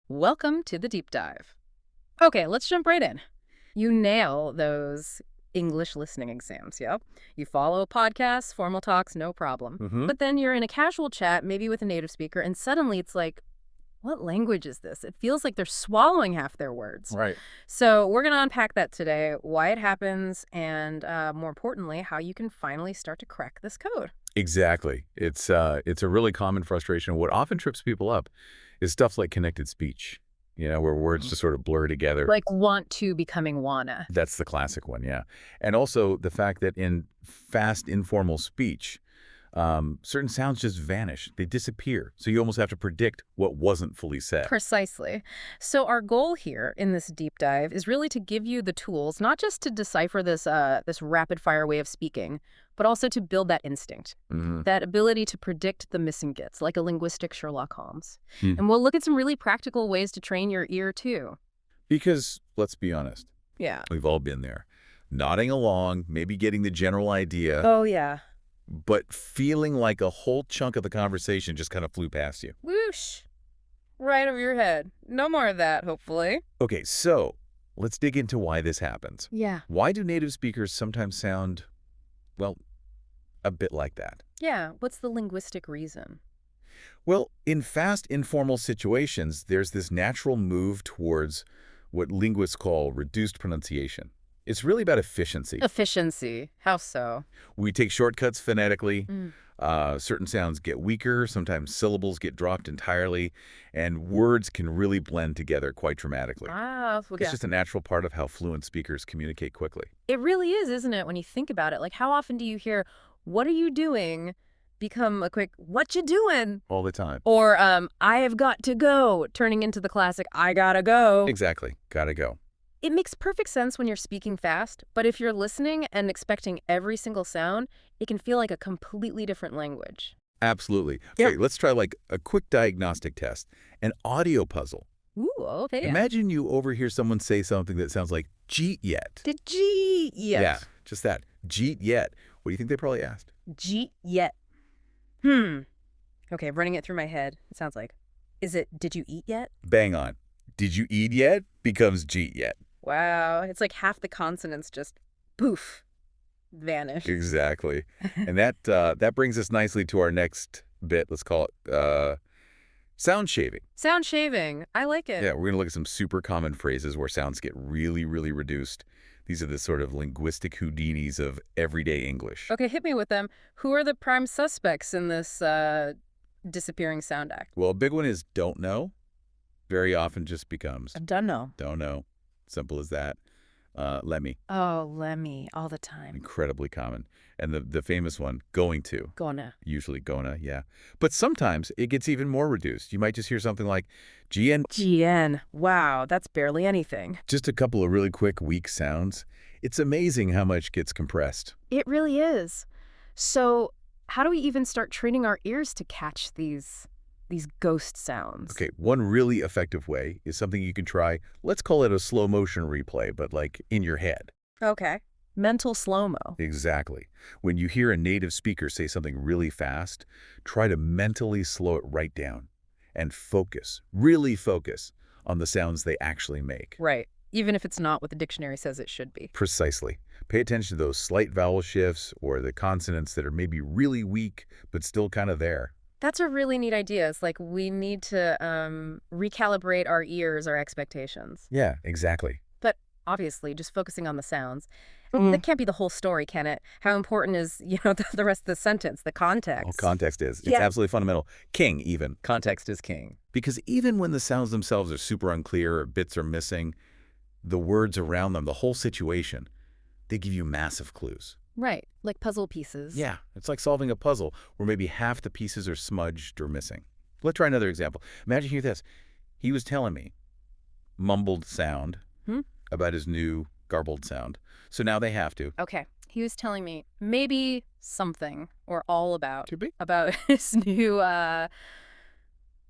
Welcome to the deep dive. Okay, let's jump right in. You nail those English listening exams, yep. You follow podcasts, formal talks, no problem. Hmm. But then you're in a casual chat, maybe with a native speaker, and suddenly it's like, what language is this? It feels like they're swallowing half their words. Right. So we're going to unpack that today, why it happens, and more importantly, how you can finally start to crack this code. Exactly. It's a really common frustration. What often trips people up is stuff like connected speech, where words just sort of blur together. Like want to becoming wanna. That's the classic one, yeah. And also the fact that in fast, informal speech, certain sounds just vanish. They disappear. So you almost have to predict what wasn't fully said. Precisely. So our goal here in this deep dive is really to give you the tools, not just to decipher this rapid fire way of speaking, but also to build that instinct, Hmm. that ability to predict the missing bits, like a linguistic Sherlock Holmes. Hmm. And we'll look at some really practical ways to train your ear too. Because, let's be honest, Yeah. we've all been there. Nodding along, maybe getting the general idea, Oh yeah. but feeling like a whole chunk of the conversation just kind of flew past you. Whoosh. Right over your head. No more of that, hopefully. Okay, so let's dig into why this happens. Yeah. Why do native speakers sometimes sound, well, a bit like that? Yeah. What's the linguistic reason? Well, in fast, informal situations, there's this natural move towards what linguists call reduced pronunciation. It's really about efficiency. Efficiency. How so? We take shortcuts phonetically. Mm. Certain sounds get weaker. Sometimes syllables get dropped entirely. And words can really blend together quite dramatically. Okay. It's just a natural part of how fluent speakers communicate quickly. It really is, isn't it, when you think about it? Like, how often do you hear, what are you doing, become a quick, what you doing? All the time. Or, I have got to go, turning into the classic, I gotta go. Exactly. Gotta go. It makes perfect sense when you're speaking fast, but if you're listening and expecting every single sound, it can feel like a completely different language. Absolutely. Yeah. Okay, let's try like a quick diagnostic test. An audio puzzle. Ooh, okay. Imagine you overhear someone say something that sounds like "jeet yet." The G yet. Yeah, just that. "Jeet yet." What do you think they probably asked? G yet. Okay, running it through my head, it sounds like, did you eat yet? Bang on. "Did you eat yet?" becomes "jeet yet." Wow, it's like half the consonants just poof, vanish. Exactly. And that brings us nicely to our next bit. Let's call it sound shaving. Sound shaving. I like it. Yeah, we're going to look at some super common phrases where sounds get really, really reduced. These are the sort of linguistic Houdinis of everyday English. Okay, hit me with them. Who are the prime suspects in this disappearing sound act? Well, a big one is "don't know." Very often just becomes Don't know. "don't know." Simple as that. "Let me." Oh, Lemmy, all the time. Incredibly common. And the famous one, "going to." Gonna. Usually "gonna," yeah. But sometimes it gets even more reduced. You might just hear something like "gn." GN. Wow, that's barely anything. Just a couple of really quick, weak sounds. It's amazing how much gets compressed. It really is. So, how do we even start training our ears to catch these ghost sounds? Okay, one really effective way is something you can try. Let's call it a slow motion replay, but like in your head. Okay. Mental slow-mo. Exactly. When you hear a native speaker say something really fast, try to mentally slow it right down and focus, really focus on the sounds they actually make. Right. Even if it's not what the dictionary says it should be. Precisely. Pay attention to those slight vowel shifts or the consonants that are maybe really weak but still kind of there. That's a really neat idea. It's like we need to recalibrate our ears, our expectations. Yeah, exactly. But obviously, just focusing on the sounds, that can't be the whole story, can it? How important is, the rest of the sentence, the context? All context is. It's Yeah. absolutely fundamental. King, even. Context is king. Because even when the sounds themselves are super unclear or bits are missing, the words around them, the whole situation, they give you massive clues. Right, like puzzle pieces. Yeah, it's like solving a puzzle where maybe half the pieces are smudged or missing. Let's try another example. Imagine hear this. He was telling me mumbled sound about his new garbled sound. So now they have to. Okay, he was telling me maybe something or all about To be. his new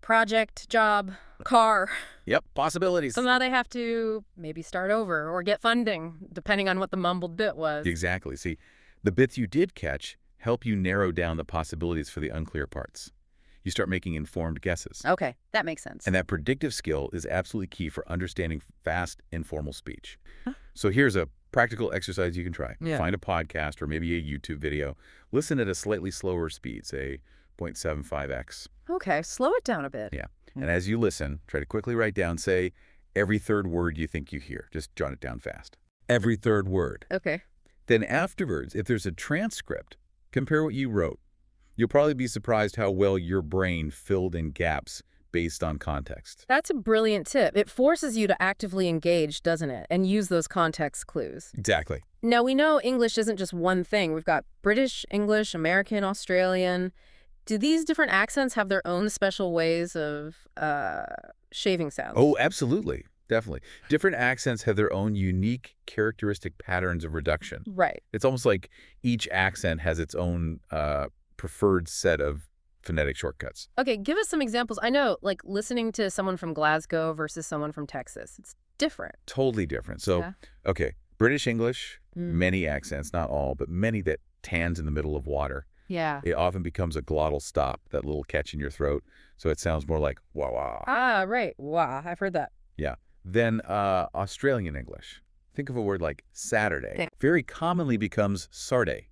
project, job, car. Yep, possibilities. So now they have to maybe start over or get funding, depending on what the mumbled bit was. Exactly. See, the bits you did catch help you narrow down the possibilities for the unclear parts. You start making informed guesses. Okay, that makes sense. And that predictive skill is absolutely key for understanding fast, informal speech. Huh? So here's a practical exercise you can try. Yeah. Find a podcast or maybe a YouTube video. Listen at a slightly slower speed, say 0.75x. Okay, slow it down a bit. Yeah. And as you listen, try to quickly write down, say, every third word you think you hear. Just jot it down fast. Every third word. Okay. Then afterwards, if there's a transcript, compare what you wrote. You'll probably be surprised how well your brain filled in gaps based on context. That's a brilliant tip. It forces you to actively engage, doesn't it? And use those context clues. Exactly. Now, we know English isn't just one thing. We've got British, English, American, Australian. Do these different accents have their own special ways of shaving sounds? Oh, absolutely. Definitely. Different accents have their own unique characteristic patterns of reduction. Right. It's almost like each accent has its own preferred set of phonetic shortcuts. Okay, give us some examples. I know, like, listening to someone from Glasgow versus someone from Texas, it's different. Totally different. So, Yeah. okay, British English, many accents, not all, but many that tans in the middle of water. Yeah. It often becomes a glottal stop, that little catch in your throat, so it sounds more like wah-wah. Ah, right. Wow, I've heard that. Yeah. Then Australian English. Think of a word like Saturday. Okay. Very commonly becomes sarday.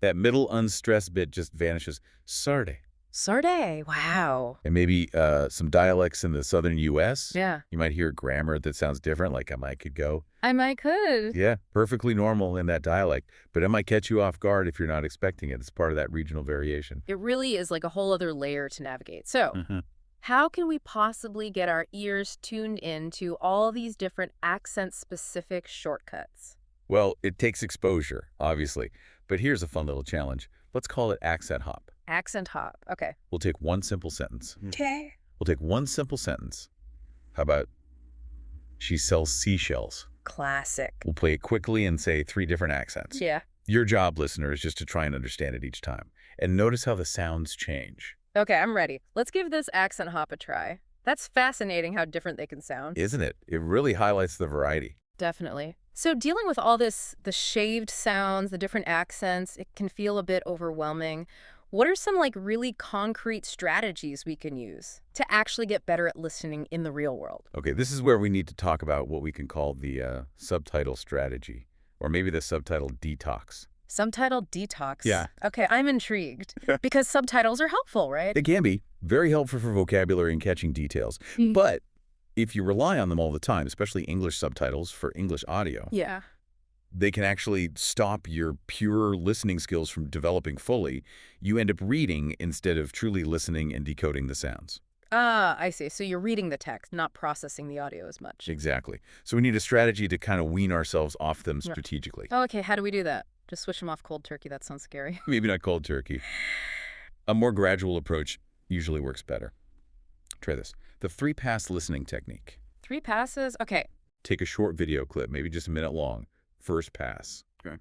That middle unstressed bit just vanishes. Sarday. Sarday. Wow. And maybe some dialects in the southern U.S. Yeah. You might hear grammar that sounds different, like I might could go. I might could. Yeah, perfectly normal in that dialect, but it might catch you off guard if you're not expecting it. It's part of that regional variation. It really is like a whole other layer to navigate. So, how can we possibly get our ears tuned in to all these different accent-specific shortcuts? Well, it takes exposure, obviously, but here's a fun little challenge. Let's call it accent hop. Accent hop. Okay. We'll take one simple sentence. Okay. We'll take one simple sentence. How about, she sells seashells? Classic. We'll play it quickly and say 3 different accents. Yeah. Your job, listener, is just to try and understand it each time. And notice how the sounds change. Okay, I'm ready. Let's give this accent hop a try. That's fascinating how different they can sound. Isn't it? It really highlights the variety. Definitely. So dealing with all this, the shaved sounds, the different accents, it can feel a bit overwhelming. What are some like really concrete strategies we can use to actually get better at listening in the real world? Okay, this is where we need to talk about what we can call the subtitle strategy, or maybe the subtitle detox. Subtitle detox? Yeah. Okay, I'm intrigued because subtitles are helpful, right? They can be very helpful for vocabulary and catching details, but if you rely on them all the time, especially English subtitles for English audio, Yeah. they can actually stop your pure listening skills from developing fully. You end up reading instead of truly listening and decoding the sounds. Ah, I see. So you're reading the text, not processing the audio as much. Exactly. So we need a strategy to kind of wean ourselves off them strategically. Oh, okay, how do we do that? Just switch them off cold turkey. That sounds scary. Maybe not cold turkey. A more gradual approach usually works better. Try this. The 3-pass listening technique. 3 passes? Okay. Take a short video clip, maybe just a minute long. First pass. Okay.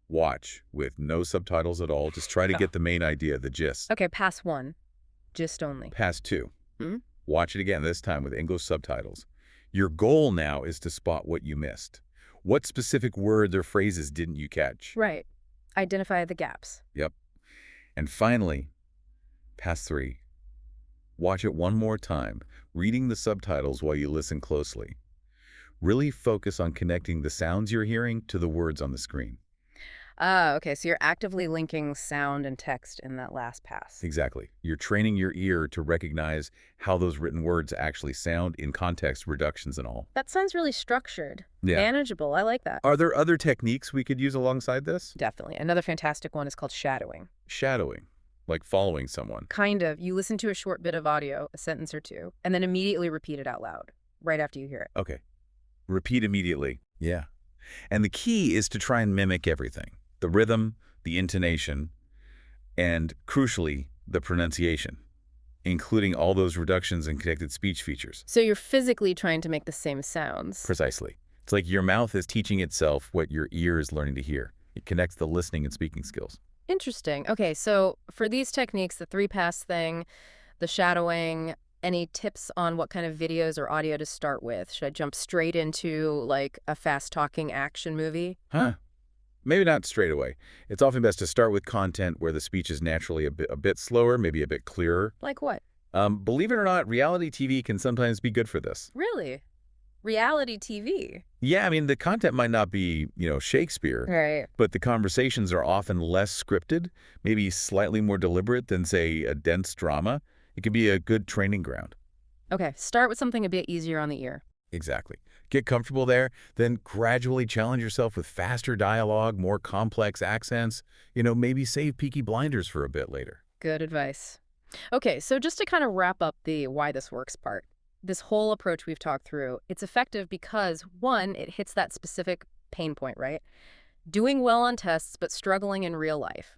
Watch with no subtitles at all. Just try to get the main idea, the gist. Okay, pass 1. Gist only. Pass 2. Hmm? Watch it again, this time with English subtitles. Your goal now is to spot what you missed. What specific words or phrases didn't you catch? Right. Identify the gaps. Yep. And finally, pass 3. Watch it one more time, reading the subtitles while you listen closely. Really focus on connecting the sounds you're hearing to the words on the screen. Ah, okay, so you're actively linking sound and text in that last pass. Exactly. You're training your ear to recognize how those written words actually sound in context, reductions and all. That sounds really structured. Yeah. Manageable. I like that. Are there other techniques we could use alongside this? Definitely. Another fantastic one is called shadowing. Shadowing, like following someone. Kind of. You listen to a short bit of audio, a sentence or two, and then immediately repeat it out loud, right after you hear it. Okay. Repeat immediately. Yeah. And the key is to try and mimic everything. The rhythm, the intonation, and crucially, the pronunciation, including all those reductions and connected speech features. So you're physically trying to make the same sounds. Precisely. It's like your mouth is teaching itself what your ear is learning to hear. It connects the listening and speaking skills. Interesting. Okay, so for these techniques, the 3-pass thing, the shadowing, any tips on what kind of videos or audio to start with? Should I jump straight into, like, a fast-talking action movie? Huh. Maybe not straight away. It's often best to start with content where the speech is naturally a bit slower, maybe a bit clearer. Like what? Believe it or not, reality TV can sometimes be good for this. Really? Reality TV? Yeah, I mean, the content might not be, Shakespeare, Right. but the conversations are often less scripted, maybe slightly more deliberate than, say, a dense drama. It can be a good training ground. Okay, start with something a bit easier on the ear. Exactly. Get comfortable there, then gradually challenge yourself with faster dialogue, more complex accents, maybe save Peaky Blinders for a bit later. Good advice. Okay, so just to kind of wrap up the why this works part, this whole approach we've talked through, it's effective because, one, it hits that specific pain point, right? Doing well on tests, but struggling in real life.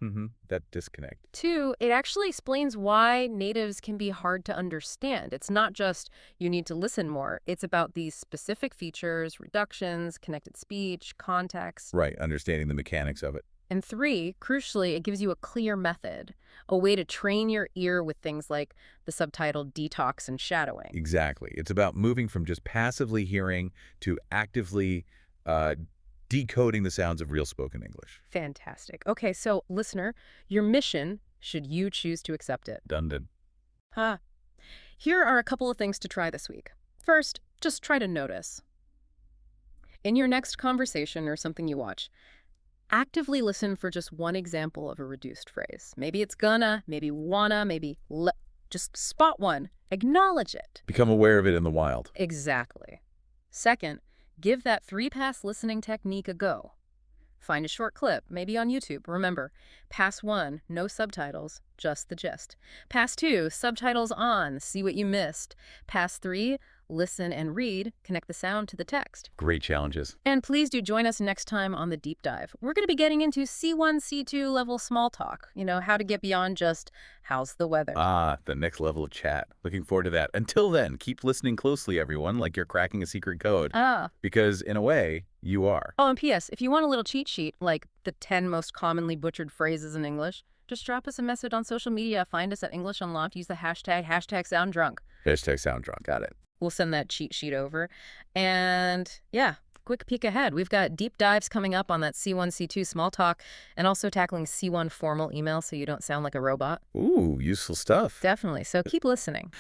That disconnect. Two, it actually explains why natives can be hard to understand. It's not just you need to listen more. It's about these specific features, reductions, connected speech, context. Right, understanding the mechanics of it. And three, crucially, it gives you a clear method, a way to train your ear with things like the subtitle detox and shadowing. Exactly. It's about moving from just passively hearing to actively uh, decoding the sounds of real spoken English. Fantastic. Okay, so listener, your mission, should you choose to accept it. Done. Huh. Here are a couple of things to try this week. First, just try to notice. In your next conversation or something you watch, actively listen for just one example of a reduced phrase. Maybe it's gonna, maybe wanna, just spot one. Acknowledge it. Become aware of it in the wild. Exactly. Second, give that 3-pass listening technique a go. Find a short clip, maybe on YouTube. Remember, pass 1, no subtitles, just the gist. Pass 2, subtitles on, see what you missed. Pass 3, listen and read, connect the sound to the text. Great challenges. And please do join us next time on the deep dive. We're going to be getting into C1, C2 level small talk. How to get beyond just, how's the weather? Ah, the next level of chat. Looking forward to that. Until then, keep listening closely, everyone, like you're cracking a secret code. Because, in a way, you are. Oh, and P.S., if you want a little cheat sheet, like the 10 most commonly butchered phrases in English, just drop us a message on social media. Find us at English Unlocked. Use the hashtag #SoundDrunk. #SoundDrunk. Got it. We'll send that cheat sheet over. And yeah, quick peek ahead. We've got deep dives coming up on that C1, C2 small talk and also tackling C1 formal email so you don't sound like a robot. Ooh, useful stuff. Definitely. So keep listening.